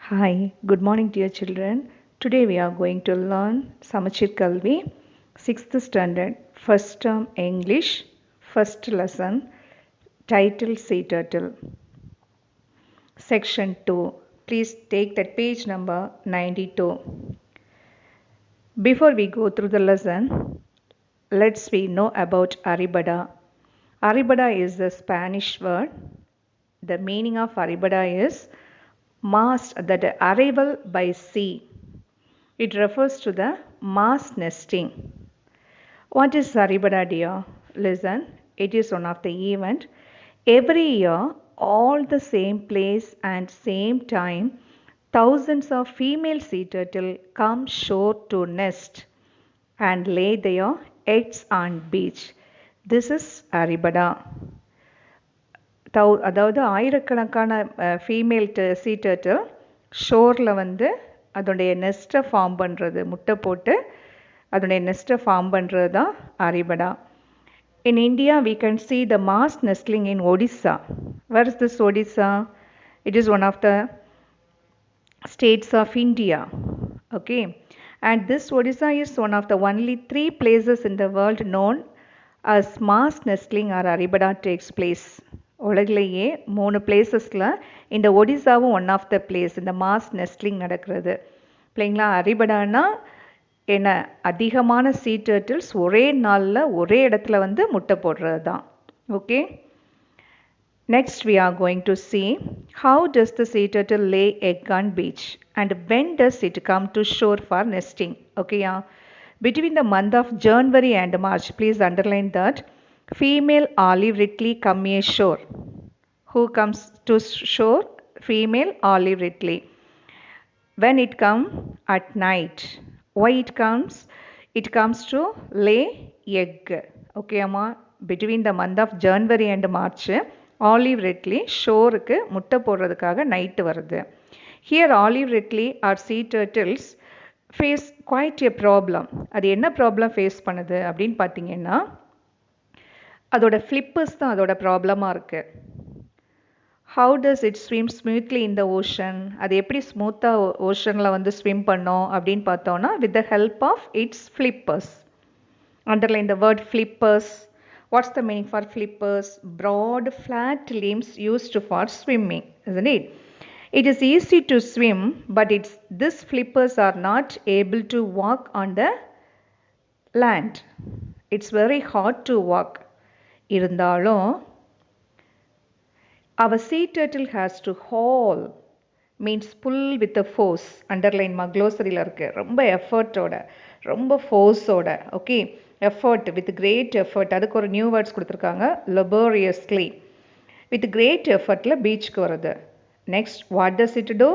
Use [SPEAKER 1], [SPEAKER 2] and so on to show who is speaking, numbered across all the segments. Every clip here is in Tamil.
[SPEAKER 1] Hi, good morning, dear children. Today we are going to learn Samachir Kalvi, 6th standard, first term English, first lesson, title Sea Turtle. Section 2. Please take that page number 92. Before we go through the lesson, let's we know about Arribada. Arribada is the Spanish word. The meaning of Arribada is mast, that arrival by sea. It refers to the mass nesting. What is Arribada, dear? Listen, it is one of the event. Every year, all the same place and same time, thousands of female sea turtle come shore to nest and lay their eggs on beach. This is Arribada. அதாவது ஆயிரக்கணக்கான ஃபீமேல் சீ டர்ட்டில் ஷோரில் வந்து அதோடைய நெஸ்ட்டை ஃபார்ம் பண்ணுறது, முட்டை போட்டு அதோடைய நெஸ்ட்டை ஃபார்ம் பண்ணுறது தான் Arribada. In India, we can see the mass nestling in Odisha. Where is this Odisha? It is one of the states of India. Okay. And this Odisha is one of the only 3 places in the world known as mass nestling or Arribada takes place. உலகிலேயே 3 பிளேசஸில் இந்த ஒடிசாவும் ஒன் ஆஃப் த பிளேஸ் இந்த மாஸ் நெஸ்ட்லிங் நடக்கிறது. பிள்ளைங்களா, அரிபடானா என்ன, அதிகமான சீ டர்ட்டில்ஸ் ஒரே நாளில் ஒரே இடத்துல வந்து முட்டை போடுறது தான். Okay, next we are going to see how does the sea turtle lay egg on beach and when does it come to shore for nesting. Okay, between the month of January and March, please underline that female olive ridley come ashore. Who comes to shore? Female olive ridley. When it come at night. Why it comes? It comes to lay egg. Okay, amma, between the month of January and March, olive ridley ஷோருக்கு முட்டை போடுறதுக்காக நைட்டு வருது. Here olive ridley or sea turtles face quite a problem. அது என்ன ப்ராப்ளம் ஃபேஸ் பண்ணுது அப்படின்னு பார்த்தீங்கன்னா, அதோட ஃப்ளிப்பர்ஸ் தான் அதோட ப்ராப்ளமாக இருக்குது. How does it swim smoothly in the ocean? அது எப்படி ஸ்மூத்தாக ஓஷனில் வந்து ஸ்விம் பண்ணோம் அப்படின்னு பார்த்தோன்னா, with the help of its flippers. Underline the word flippers. What's the meaning for flippers? Broad, flat limbs used for swimming, isn't it? It is easy to swim, but these flippers are not able to walk on the land. It's very hard to walk. இருந்தாலும் our sea turtle has to haul, means pull with a force. Underline ma, glossary-ல இருக்கு. ரொம்ப எஃபர்ட்டோட, ரொம்ப ஃபோர்ஸோட, okay, effort, with great effort. அதுக்கு ஒரு நியூ வேர்ட்ஸ் கொடுத்துருக்காங்க, laboriously. வித் கிரேட் எஃபர்ட்டில் பீச்சுக்கு வருது. Next, what does it do?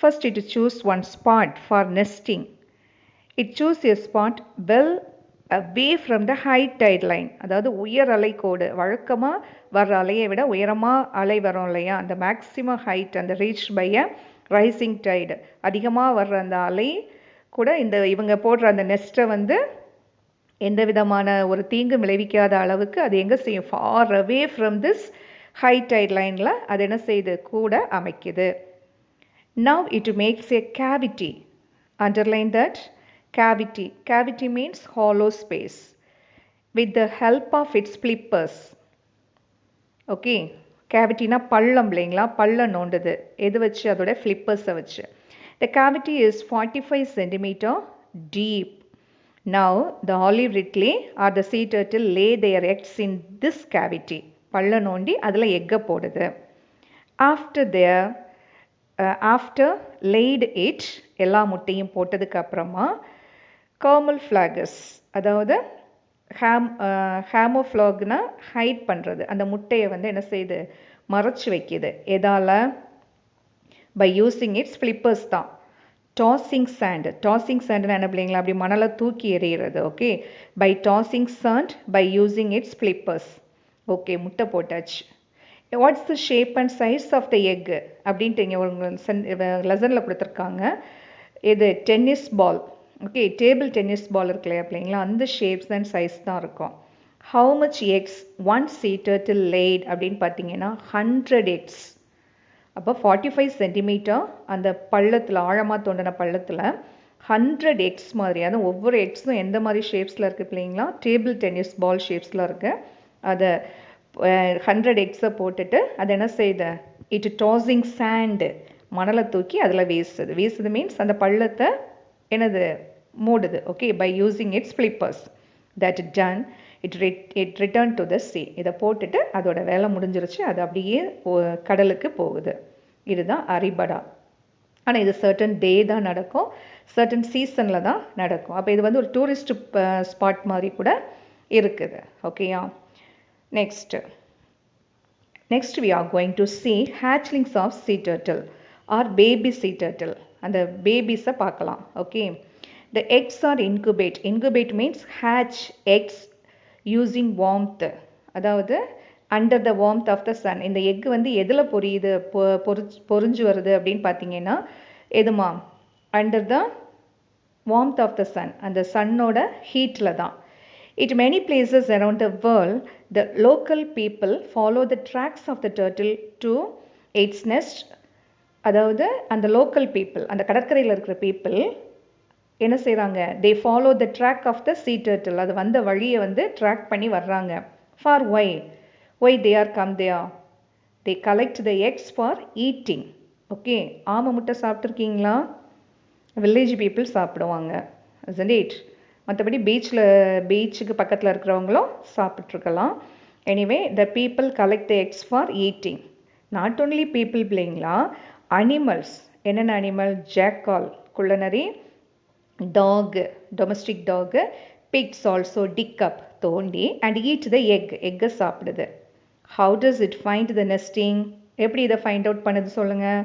[SPEAKER 1] First it chooses one spot for nesting. It chooses a spot well away from the high tide line. அதாவது உயர் அலை கோடு, வழக்கமாக வர்ற அலையை விட உயரமாக அலை வரும் இல்லையா, அந்த மேக்ஸிமம் ஹைட், அந்த reach by a rising tide, அதிகமாக வர்ற அந்த அலை கூட இவங்க போடுற அந்த நெஸ்ட்டை வந்து எந்த விதமான ஒரு தீங்கு விளைவிக்காத அளவுக்கு அது எங்கே செய்யும், far away from this high tight லைனில் அது என்ன செய்யுது, கூட அமைக்குது. Now it makes a cavity. Underline that. Cavity. Cavity means hollow space. With the help of its flippers. Okay. Cavity na பள்ளம் இல்லைங்களா, பள்ளம் நோண்டுது. எது வச்சு? அதோட ஃப்ளிப்பர்ஸை வச்சு. The cavity is 45 cm deep. Now the olive ridley or the sea turtle lay their eggs in this cavity. பள்ளம் நோண்டி அதில் எக்கை போடுது. After laid it, எல்லா முட்டையும் போட்டதுக்கு அப்புறமா camouflages, அதாவது ஹேமோஃப்ளாக்னா ஹைட் பண்ணுறது, அந்த முட்டையை வந்து என்ன செய்யுது, மறைச்சி வைக்கிது. எதால்? பை யூஸிங் இட்ஸ் ஃப்ளிப்பர்ஸ் தான். Tossing sand. டாஸிங் சாண்ட்னு என்ன பிள்ளைங்களா, அப்படி மணலை தூக்கி எறிகிறது. Okay, by tossing sand by using its flippers. Okay, முட்டை போட்டாச்சு. What's the shape and size of the egg அப்படின்ட்டு இங்கே ஒரு லெசனில் கொடுத்துருக்காங்க. இது tennis ball. Okay, table tennis ball இருக்கு இல்லையா பிள்ளைங்களா, அந்த ஷேப்ஸ் அண்ட் சைஸ் தான் இருக்கும். How much eggs one sea turtle laid அப்படின்னு பார்த்தீங்கன்னா 100 eggs. அப்போ 45 சென்டிமீட்டர் அந்த பள்ளத்தில், ஆழமாக தோண்டின பள்ளத்தில் 100 எக்ஸ் மாதிரி, அதாவது ஒவ்வொரு எக்ஸும் எந்த மாதிரி ஷேப்ஸில் இருக்குது பிள்ளைங்களா, டேபிள் டென்னிஸ் பால் ஷேப்ஸில் இருக்குது. அதை 100 எக்ஸை போட்டுட்டு அது என்ன செய்யுது, இட் டாஸிங் சாண்டு, மணலை தூக்கி அதில் வீசுது மீன்ஸ் அந்த பள்ளத்தை என்னது மூடுது. Okay, by using its flippers. That done it return to the sea. இதை போட்டுட்டு அதோட வேலை முடிஞ்சிருச்சு, அது அப்படியே கடலுக்கு போகுது. இதுதான் அரிபடா. ஆனால் இது சர்டன் டே தான் நடக்கும், சர்டன் சீசனில் தான் நடக்கும். அப்போ இது வந்து ஒரு டூரிஸ்ட் ஸ்பாட் மாதிரி கூட இருக்குது. ஓகேயா, next we are going to see hatchlings of sea turtle or baby sea turtle. அந்த பேபிஸை பார்க்கலாம். Okay, the eggs are incubate means hatch eggs using warmth, அதாவது under the warmth of the sun. இந்த எக் வந்து எதில் பொறிஞ்சு வருது அப்படின்னு பார்த்தீங்கன்னா, எதுமா, under the warmth of the sun, அந்த சன்னோட ஹீட்டில் தான். In many places around the world, the local people follow the tracks of the turtle to its nest. அதாவது அந்த லோக்கல் பீப்புள், அந்த கடற்கரையில் இருக்கிற பீப்புள் என்ன செய்கிறாங்க, they follow the track of the sea turtle. அது வந்த வழியை வந்து ட்ராக் பண்ணி வர்றாங்க. For why they are come there? They collect the eggs for eating. Okay, ஆமை முட்டை சாப்பிட்ருக்கீங்களா? வில்லேஜ் பீப்புள் சாப்பிடுவாங்க, isn't it? மற்றபடி பீச்சுக்கு பக்கத்தில் இருக்கிறவங்களும் சாப்பிட்ருக்கலாம். Anyway, the people collect the eggs for eating. Not only people பிள்ளைங்களா, அனிமல்ஸ். என்னென்ன அனிமல்? ஜாக்கால், குள்ளநரி, dog, domestic dog, pigs also dig up, தோண்டி, அண்ட் ஈட் த எக்கை சாப்பிடுது. How does it find the nesting? எப்படி இதை ஃபைண்ட் அவுட் பண்ணுது சொல்லுங்கள்?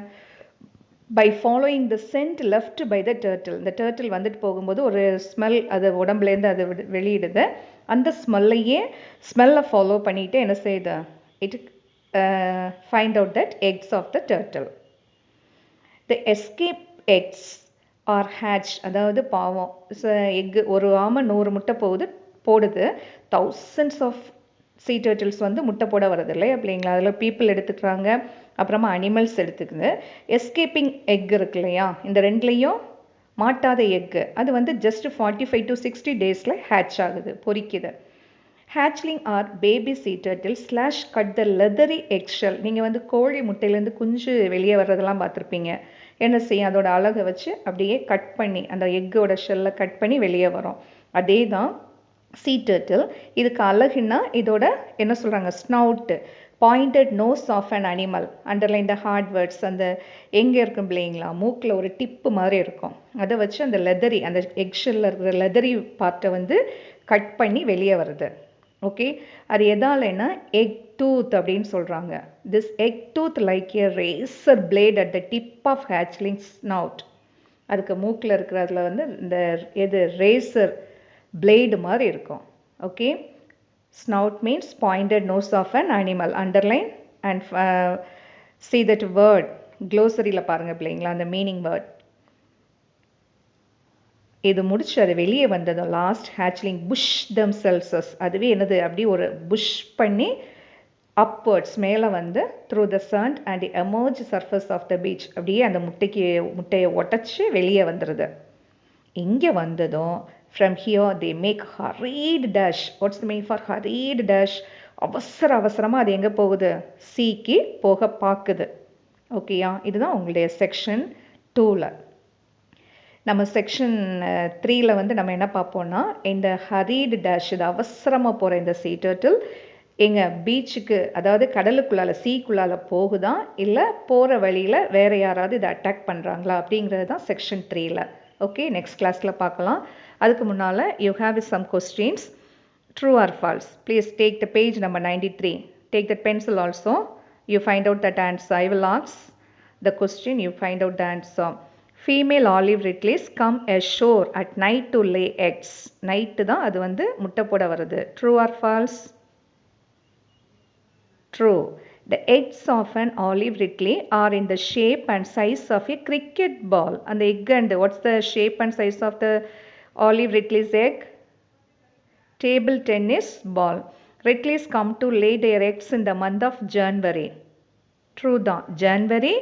[SPEAKER 1] by following the scent left by the turtle. இந்த turtle வந்துட்டு போகும்போது ஒரு ஸ்மெல் அது உடம்புலேருந்து அது வெளியிடுது. அந்த ஸ்மெல்லை ஃபாலோ பண்ணிட்டு என்ன செய்யுது, it find out that eggs of the turtle. The escape eggs are hatched, அதாவது பாவம் எக்கு, ஒரு ஆமை 100 முட்டை போடுது. thousands of sea turtles வந்து முட்டை போட வரது இல்லையா பிள்ளைங்களா? அதில் பீப்புள் எடுத்துக்கிறாங்க, அப்புறமா அனிமல்ஸ் எடுத்துக்குது. எஸ்கேப்பிங் எக் இருக்கு இல்லையா, இந்த ரெண்டுலேயும் மாட்டாத எக்கு, அது வந்து ஜஸ்ட் 45 to 60 டேஸில் ஹேட்ச் ஆகுது, பொரிக்குது. Hatchling are baby sea turtle slash cut the leathery eggshell. நீங்கள் வந்து கோழி முட்டையிலேருந்து குஞ்சு வெளியே வர்றதெல்லாம் பார்த்துருப்பீங்க. என்ன செய்யும், அதோட அழகை வச்சு அப்படியே கட் பண்ணி அந்த எக்கோட ஷெல்லை கட் பண்ணி வெளியே வரும். அதே தான் sea turtle. இதுக்கு அழகுன்னா இதோட என்ன சொல்கிறாங்க, snout, pointed nose of an animal. Underline the hard words. அந்த எங்கே இருக்கும் பிள்ளைங்களா, மூக்கில் ஒரு டிப்பு மாதிரி இருக்கும், அதை வச்சு அந்த லெதரி, அந்த எக்ஷெல்லில் இருக்கிற லெதரி பார்ட்டை வந்து கட் பண்ணி வெளியே வருது. ஓகே, அது எதாலன்னா எக் டூத் அப்படின்னு சொல்கிறாங்க. This egg tooth like a razor blade at the tip of hatchling snout. அதுக்கு மூக்கில் இருக்கிறதுல வந்து இந்த ரேசர் பிளேடு மாதிரி இருக்கும். Okay, snout means pointed nose of an animal. Underline and see that word glossary-ல பாருங்க பிள்ளைங்களா, அந்த மீனிங் வேர்ட். இது முடிச்சு அது வெளியே வந்ததும் லாஸ்ட் ஹேட்ச்லிங் புஷ் themselves, அதுவே என்னது, அப்படி ஒரு புஷ் பண்ணி அப்வர்ட்ஸ் மேலே வந்து through the sand and emerge surface of the beach, அப்படியே அந்த முட்டையை உடச்சி வெளியே வந்துடுது. இங்கே வந்ததும் from here they make hurried dash. What's the meaning for hurried dash? அவசரமாக அது எங்கே போகுது, சீக்கு போக பார்க்குது. ஓகேயா, இதுதான் உங்களுடைய செக்ஷன் 2ல். நம்ம செக்ஷன் 3ல் வந்து நம்ம என்ன பார்ப்போம்னா, இந்த ஹரீடு டேஷ், இது அவசரமாக போகிற இந்த sea turtle எங்கள் பீச்சுக்கு, அதாவது கடலுக்குள்ளால் சீக்குள்ளால் போகுதா, இல்லை போகிற வழியில் வேறு யாராவது இதை அட்டாக் பண்ணுறாங்களா அப்படிங்கிறது தான் செக்ஷன் 3ல். ஓகே, நெக்ஸ்ட் கிளாஸில் பார்க்கலாம். அதுக்கு முன்னால் you have some questions, true or false. Please take the page number 93. Take that pencil also. You find out that answer. I will ask the question, you find out the answer. Female olive ridleys come ashore at night to lay eggs. Night தான் அது வந்து முட்டை போட வருது. True or false? True. The eggs of an olive ridley are in the shape and size of a cricket ball. And the egg, and what's the shape and size of the olive ridley's egg? Table tennis ball. Ridleys come to lay their eggs in the month of January. True தான். ஜனவரி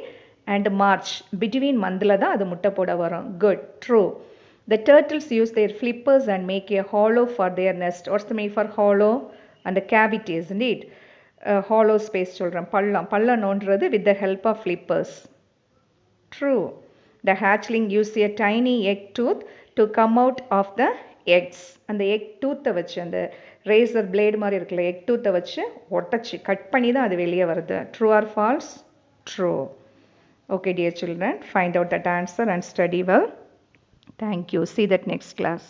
[SPEAKER 1] அண்ட் மார்ச் பிட்வீன் மந்தில் தான் அது முட்டை போட வரும். Good, true. The turtles use their flippers and make a hollow for their nest. What's the meaning for hollow? And the cavity, isn't it? Hollow space சொல்கிறேன். பள்ளம் நோண்டுறது with the help of flippers. True. The hatchling use a tiny egg tooth to come out of the eggs. அந்த egg tooth வச்சு, அந்த razor blade மாதிரி இருக்குல்ல, egg tooth வச்சு ஒட்டச்சு கட் பண்ணி தான் அது வெளியே வருது. True or false? True. Okay, dear children, find out that answer and study well. Thank you. See that next class.